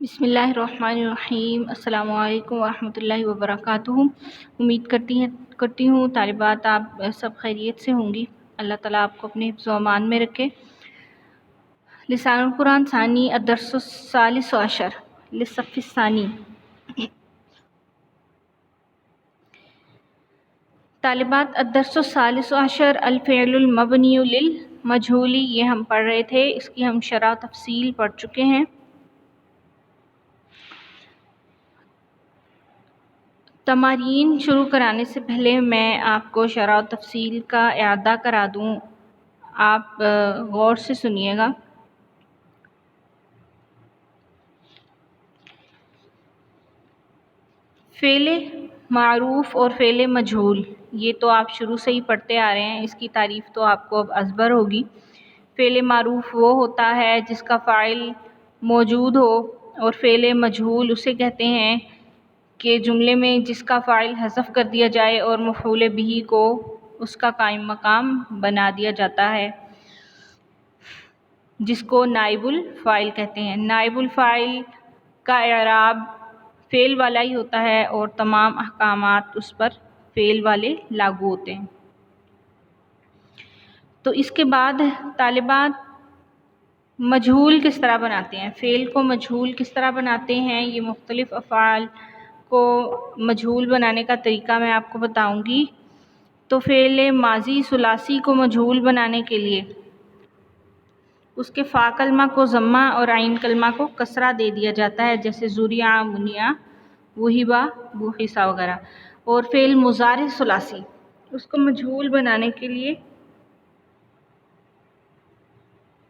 بسم اللہ الرحمن الرحیم۔ السلام علیکم ورحمۃ اللہ وبرکاتہ۔ امید کرتی ہوں طالبات آپ سب خیریت سے ہوں گی۔ اللہ تعالیٰ آپ کو اپنے حفظ و امان میں رکھے۔ لسان القرآن ثانی الدرس الثالث عشر للصف الثانی۔ طالبات الدرس الثالث عشر الفعل المبنی للمجہول، یہ ہم پڑھ رہے تھے، اس کی ہم شرح تفصیل پڑھ چکے ہیں۔ تمارین شروع کرانے سے پہلے میں آپ کو شرح و تفصیل کا اعادہ کرا دوں، آپ غور سے سنیے گا۔ فعل معروف اور فعل مجہول، یہ تو آپ شروع سے ہی پڑھتے آ رہے ہیں، اس کی تعریف تو آپ کو اب ازبر ہوگی۔ فعل معروف وہ ہوتا ہے جس کا فاعل موجود ہو، اور فعل مجہول اسے کہتے ہیں کہ جملے میں جس کا فاعل حذف کر دیا جائے اور مفعول بہ کو اس کا قائم مقام بنا دیا جاتا ہے، جس کو نائب الفاعل کہتے ہیں۔ نائب الفاعل کا اعراب فعل والا ہی ہوتا ہے اور تمام احکامات اس پر فعل والے لاگو ہوتے ہیں۔ تو اس کے بعد طالبات مجہول کس طرح بناتے ہیں، فعل کو مجہول کس طرح بناتے ہیں، یہ مختلف افعال کو مجہول بنانے کا طریقہ میں آپ کو بتاؤں گی۔ تو فعل ماضی ثلاثی کو مجہول بنانے کے لیے اس کے فا کلمہ کو ضمہ اور عین کلمہ کو کسرہ دے دیا جاتا ہے، جیسے زرع، منع، وہبہ، بوحث وغیرہ۔ اور فعل مضارع ثلاثی، اس کو مجہول بنانے کے لیے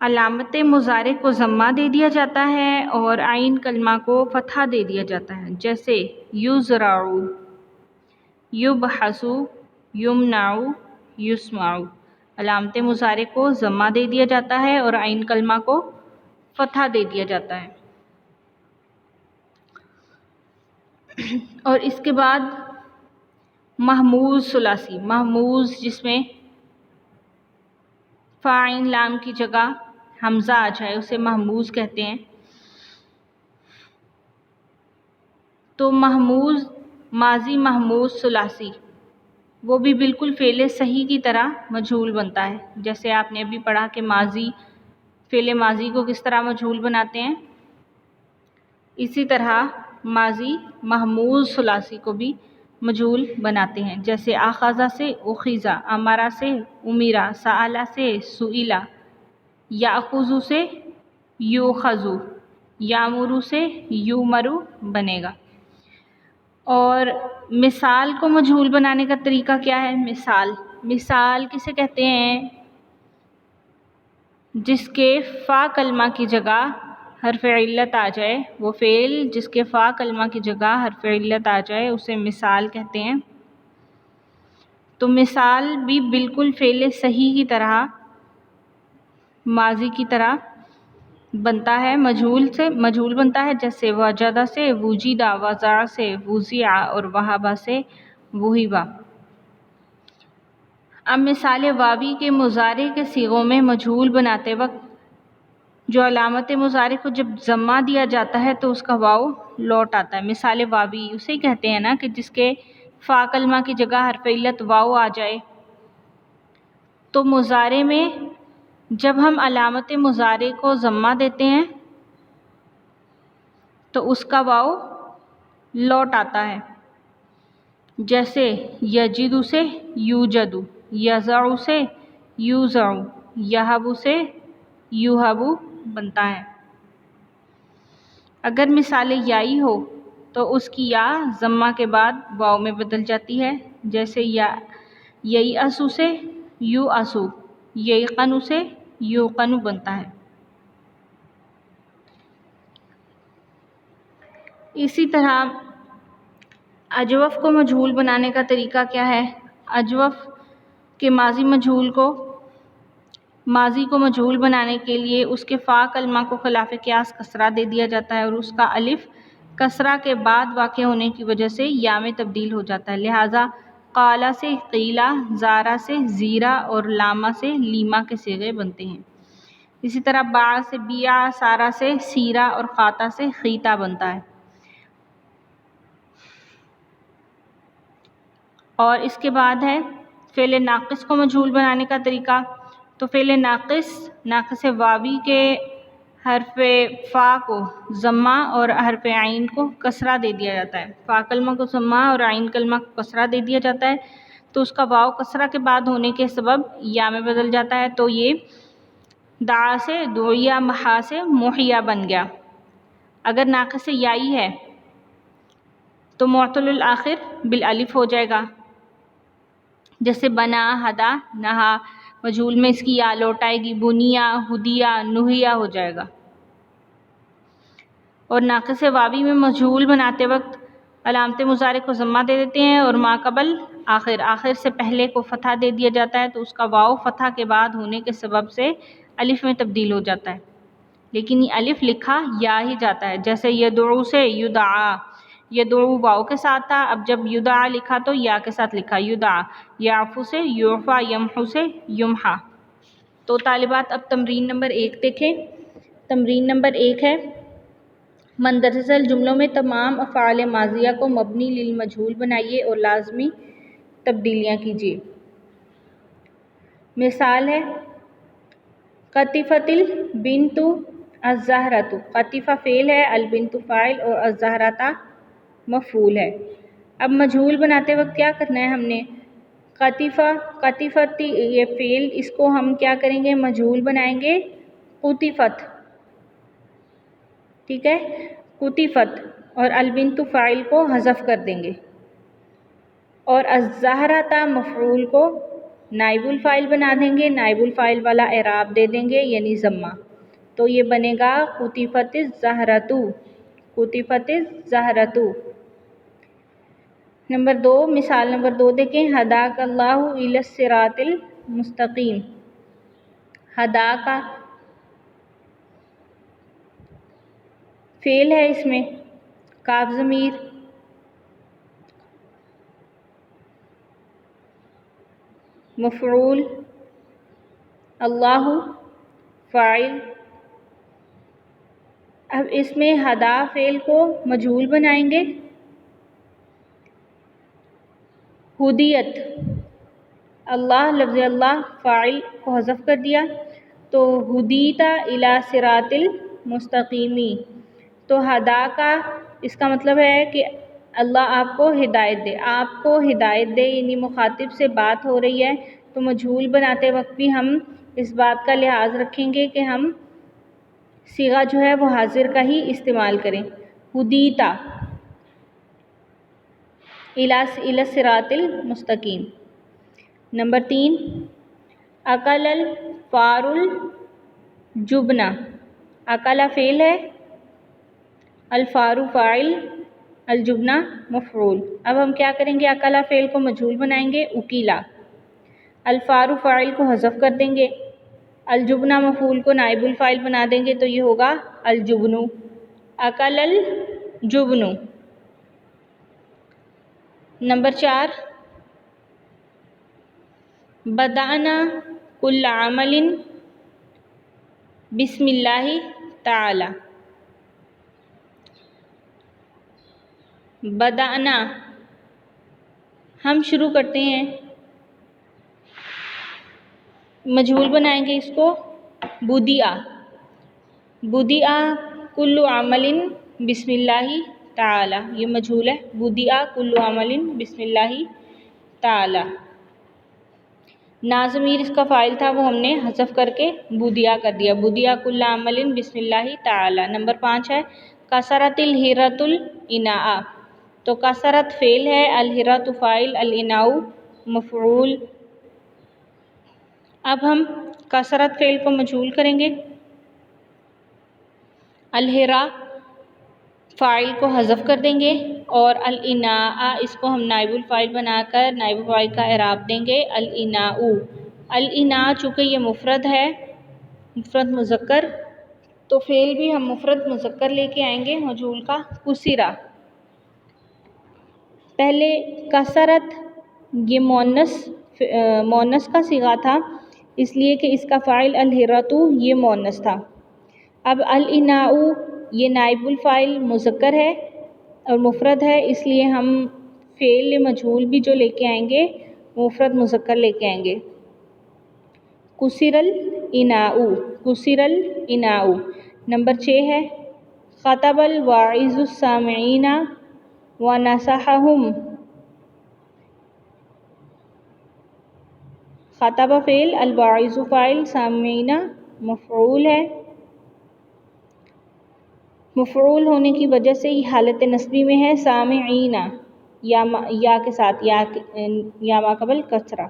علامت مضارع کو ضمہ دے دیا جاتا ہے اور عین کلمہ کو فتحہ دے دیا جاتا ہے، جیسے یزرع، یبحث، یمنع، یسمع۔ علامت مضارع کو ضمہ دے دیا جاتا ہے اور عین کلمہ کو فتحہ دے دیا جاتا ہے۔ اور اس کے بعد محموز ثلاثی، محموز جس میں فا عین لام کی جگہ حمزہ آ جائے اسے محموز کہتے ہیں۔ تو محموز ماضی محموز ثلاثی وہ بھی بالکل فعل صحیح کی طرح مجہول بنتا ہے، جیسے آپ نے ابھی پڑھا کہ ماضی، فعل ماضی کو کس طرح مجہول بناتے ہیں، اسی طرح ماضی محموز ثلاثی کو بھی مجہول بناتے ہیں، جیسے آخذہ سے اخذہ، امرہ سے امیرہ، سألہ سے سئلہ، یأخذ سے یؤخذ، یامر سے یؤمر بنے گا۔ اور مثال کو مجہول بنانے کا طریقہ کیا ہے؟ مثال کسے کہتے ہیں؟ جس کے فا کلمہ کی جگہ حرف علت آ جائے، وہ فعل جس کے فا کلمہ کی جگہ حرف علت آ جائے اسے مثال کہتے ہیں۔ تو مثال بھی بالکل فعل صحیح کی طرح، ماضی کی طرح بنتا ہے، مجہول بنتا ہے، جیسے وجد سے وجد، وضع سے وضع اور وہب سے وہب۔ اب مثال واوی کے مضارع کے صیغوں میں مجہول بناتے وقت جو علامت مضارع کو جب ضمہ دیا جاتا ہے تو اس کا واو لوٹ آتا ہے۔ مثال واوی اسے کہتے ہیں نا کہ جس کے فا کلمہ کی جگہ حرف علت واو آ جائے۔ تو مضارع میں جب ہم علامت مضارع کو ضمہ دیتے ہیں تو اس کا واو لوٹ آتا ہے، جیسے یجد سے یوجد، یضع سے یوضع، یہب سے یوہب بنتا ہے۔ اگر مثال یائی ہو تو اس کی یا ضمہ کے بعد واو میں بدل جاتی ہے، جیسے ییأس سے یوأس، ییقن سے یوقن بنتا ہے۔ اسی طرح اجوف کو مجہول بنانے کا طریقہ کیا ہے؟ اجوف کے ماضی کو مجہول بنانے کے لیے اس کے فا کلمہ کو خلاف قیاس کسرہ دے دیا جاتا ہے اور اس کا الف کسرہ کے بعد واقع ہونے کی وجہ سے یا میں تبدیل ہو جاتا ہے، لہٰذا قال سے قیلہ، زارہ سے زیرہ اور لامہ سے لیمہ کے صیغے بنتے ہیں۔ اسی طرح با سے بیا، سارا سے سیرا اور خاتا سے خیتا بنتا ہے۔ اور اس کے بعد ہے فعل ناقص کو مجہول بنانے کا طریقہ۔ تو فعل ناقص واوی کے حرف فا کو ضمہ اور حرف عین کو کسرہ دے دیا جاتا ہے۔ فا کلمہ کو ضمہ اور عین کلمہ کو کسرہ دے دیا جاتا ہے، تو اس کا واو کسرہ کے بعد ہونے کے سبب یا میں بدل جاتا ہے، تو یہ دعا سے دعیا، محا سے محیا بن گیا۔ اگر ناقص یائی ہے تو معطل الآخر بالالف ہو جائے گا، جیسے بنا، ہدا، نہا، مجہول میں اس کی یا لوٹ آئے گی، بنیا، ہدیہ، نہیا ہو جائے گا۔ اور ناقص واوی میں مجہول بناتے وقت علامت مضارع کو ضمہ دے دیتے ہیں اور ما قبل آخر سے پہلے کو فتحہ دے دیا جاتا ہے، تو اس کا واو فتحہ کے بعد ہونے کے سبب سے الف میں تبدیل ہو جاتا ہے، لیکن یہ الف لکھا یا ہی جاتا ہے، جیسے یدعو سے یدعا، یدعو واو کے ساتھ تھا، اب جب یدعا لکھا تو یا کے ساتھ لکھا یدعا، یعفو سے یعفا، یمحو سے یمحا۔ تو طالبات اب تمرین نمبر 1 دیکھیں۔ تمرین نمبر 1 ہے مندرجہ جملوں میں تمام افعال ماضیہ کو مبنی للمجہول بنائیے اور لازمی تبدیلیاں کیجیے۔ مثال ہے قطفت البنت الزہرۃ، قطفہ فعل ہے، البنت فاعل اور الزہرۃ مفعول ہے۔ اب مجہول بناتے وقت کیا کرنا ہے ہم نے، قطفت یہ فعل، اس کو ہم کیا کریں گے، مجہول بنائیں گے قطفت، ٹھیک ہے، قطفت، اور البنت فاعل کو حذف کر دیں گے، اور الزہرۃ مفعول کو نائب الفاعل بنا دیں گے، نائب الفاعل والا اعراب دے دیں گے یعنی ضمہ، تو یہ بنے گا قطفت الزہرۃ، قطفت الزہرۃ۔ نمبر 2، مثال نمبر 2 دیکھیں، ہداک اللہ الی الصراط المستقیم۔ ہدا کا فعل ہے، اس میں کاف ضمیر، مفعول، اللہ فاعل۔ اب اس میں ہدا فعل کو مجہول بنائیں گے، ہدیت، اللہ لفظ اللہ فاعل کو حذف کر دیا، تو ہدیت الی صراط المستقیم، تو ہدا کا اس کا مطلب ہے کہ اللہ آپ کو ہدایت دے، آپ کو ہدایت دے، یعنی مخاطب سے بات ہو رہی ہے، تو مجہول بناتے وقت بھی ہم اس بات کا لحاظ رکھیں گے کہ ہم صیغہ جو ہے وہ حاضر کا ہی استعمال کریں، ہدیتا الی الصراط المستقیم۔ نمبر 3، اکل الفار الجبن، اکل فعل ہے، الفار فاعل، الجبن مفعول۔ اب ہم کیا کریں گے، اکل فعل کو مجہول بنائیں گے اکیلا، الفار فاعل کو حذف کر دیں گے، الجبن مفعول کو نائب الفاعل بنا دیں گے، تو یہ ہوگا الجبن، اکل الجبن۔ نمبر 4، بدأنا کل عمل بسم اللہ تعالی۔ بدأنا ہم شروع کرتے ہیں، مجہول بنائیں گے اس کو بدیع، بدیع کل عمل بسم اللہ تعالی، یہ مجہول ہے، بدیع کل عمل بسم اللہ تعالی۔ نا ضمیر اس کا فاعل تھا، وہ ہم نے حذف کر کے بدیع کر دیا، بدیع کل عمل بسم اللہ تعالی۔ نمبر 5 ہے کسرت الہرۃ الاناء، تو کسرت فعل ہے، الہرۃ فاعل، الاناء مفعول۔ اب ہم کسرت فعل کو مجہول کریں گے، الہرا فاعل کو حذف کر دیں گے، اور الاناء اس کو ہم نائب الفاعل بنا کر نائب الفاعل کا اعراب دیں گے الاناء۔ الاناء چونکہ یہ مفرد ہے، مفرد مذکر، تو فعل بھی ہم مفرد مذکر لے کے آئیں گے مجہول کا کسرہ۔ پہلے کسرت یہ مؤنث کا صیغہ تھا، اس لیے کہ اس کا فاعل الہرۃ یہ مؤنث تھا۔ اب الاناء یہ نائب الفاعل مذکر ہے اور مفرد ہے، اس لیے ہم فعل مجہول بھی جو لے کے آئیں گے مفرد مذکر لے کے آئیں گے۔ کسر الاناء، کسر الاناء۔ نمبر 6 ہے خطب الواعظ السامعین ونصحهم۔ خطب فعل، الواعظ فاعل، سامعین مفعول ہے۔ مفعول ہونے کی وجہ سے یہ حالت نصبی میں ہے، سامعین یا کے ساتھ، یا ما قبل کسرہ۔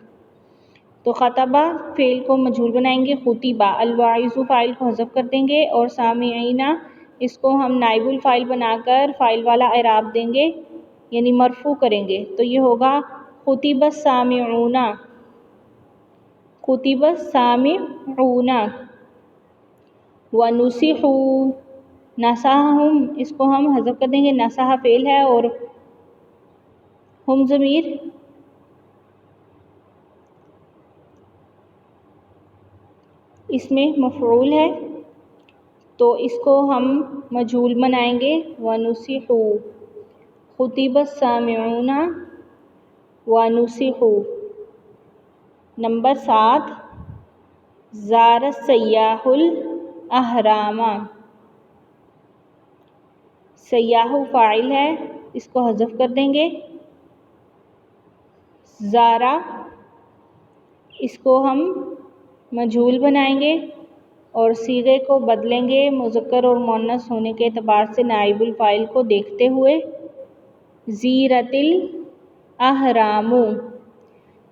تو خطبہ فعل کو مجہول بنائیں گے، خطبہ الواعظ فاعل کو حذف کر دیں گے اور سامعین اس کو ہم نائب الفاعل بنا کر فاعل والا اعراب دیں گے، یعنی مرفوع کریں گے۔ تو یہ ہوگا خطب السامعون، خطب السامعون۔ ونصحوا، نصحهم اس کو ہم حذف کر دیں گے، نصح فعل ہے اور ہم ضمیر اس میں مفعول ہے، تو اس کو ہم مجہول بنائیں گے، ونصحوا، خطب السامعون ونصحوا۔ نمبر 7 زار السیاح الاہرام۔ سیاح فاعل ہے، اس کو حذف کر دیں گے، زارا اس کو ہم مجہول بنائیں گے اور صیغے کو بدلیں گے مذکر اور مؤنث ہونے کے اعتبار سے نائب الفاعل کو دیکھتے ہوئے، زیرت الاہرام،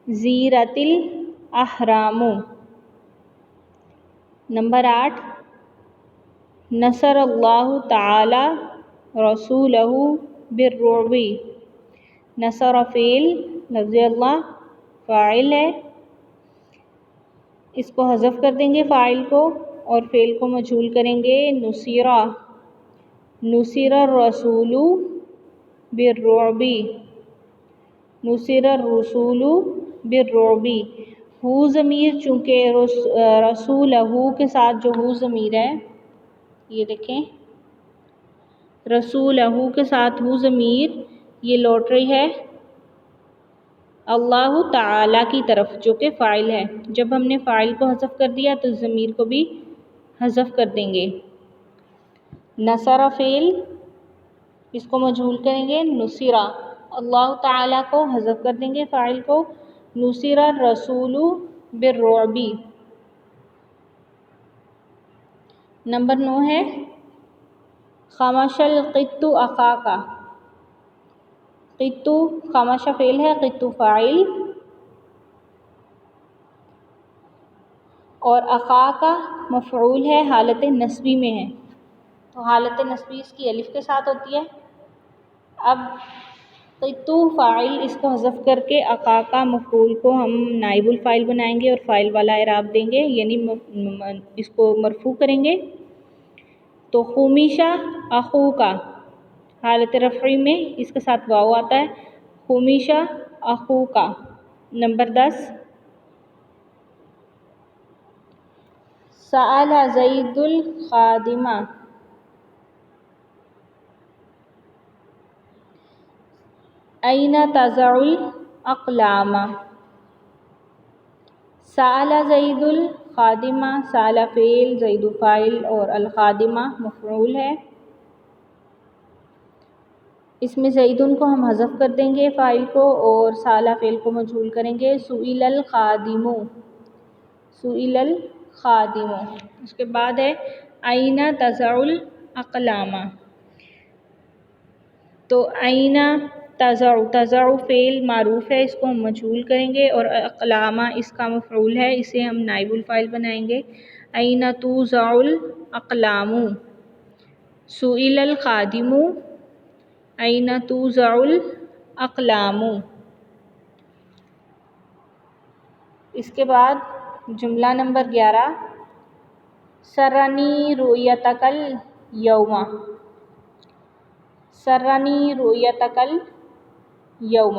زیرت الاہرام۔ نمبر 8 نصر اللہ تعالی رسولہ بالرعب۔ نصر فعل، لفظ اللہ فاعل ہے، اس کو حذف کر دیں گے فاعل کو اور فعل کو مجہول کریں گے، نصیرہ، نصیر الرسول بالرعب، نصیر الرسول بالرعب۔ ہو ضمیر چونکہ رسولہ کے ساتھ جو ہو ضمیر ہے، یہ دیکھیں رسولہ کے ساتھ ہو ضمیر یہ لوٹ رہی ہے اللہ تعالی کی طرف جو کہ فاعل ہے۔ جب ہم نے فاعل کو حذف کر دیا تو ضمیر کو بھی حذف کر دیں گے۔ نصر فعل، اس کو مجہول کریں گے، نصیرہ، اللہ تعالیٰ کو حذف کر دیں گے فاعل کو، نصیر الرسول بالرعب۔ نمبر 9 ہے خمش القط اخاک۔ قط خمش فعل ہے، قط فاعل اور اخاک مفعول ہے، حالت نصبی میں ہے، تو حالت نصبی اس کی الف کے ساتھ ہوتی ہے۔ اب قط فاعل اس کو حذف کر کے اخاک مفعول کو ہم نائب الفاعل بنائیں گے اور فاعل والا اعراب دیں گے، یعنی اس کو مرفوع کریں گے۔ تو خمش اخوک، حالت رفعی میں اس کے ساتھ واو آتا ہے، خمش اخوک۔ نمبر 10 سأل زید الخادم۔ أين تضع الأقلام؟ سأل زید الخادم، سأل فعل، زید فاعل اور الخادمہ مفعول ہے، اس میں زیدن کو ہم حذف کر دیں گے فاعل کو اور سأل فعل کو مجہول کریں گے، سئل الخادم، سئل الخادم۔ اس کے بعد ہے أين تضع الأقلام۔ تو أين تضع، تضع فعل معروف ہے، اس کو ہم مجہول کریں گے اور اقلام اس کا مفعول ہے، اسے ہم نائب الفاعل بنائیں گے، أين توضع الأقلام، سئل الخادم أين توضع الأقلام۔ اس کے بعد جملہ نمبر 11 سرنی رؤیتک اليوم۔ سرنی رؤیتک اليوم۔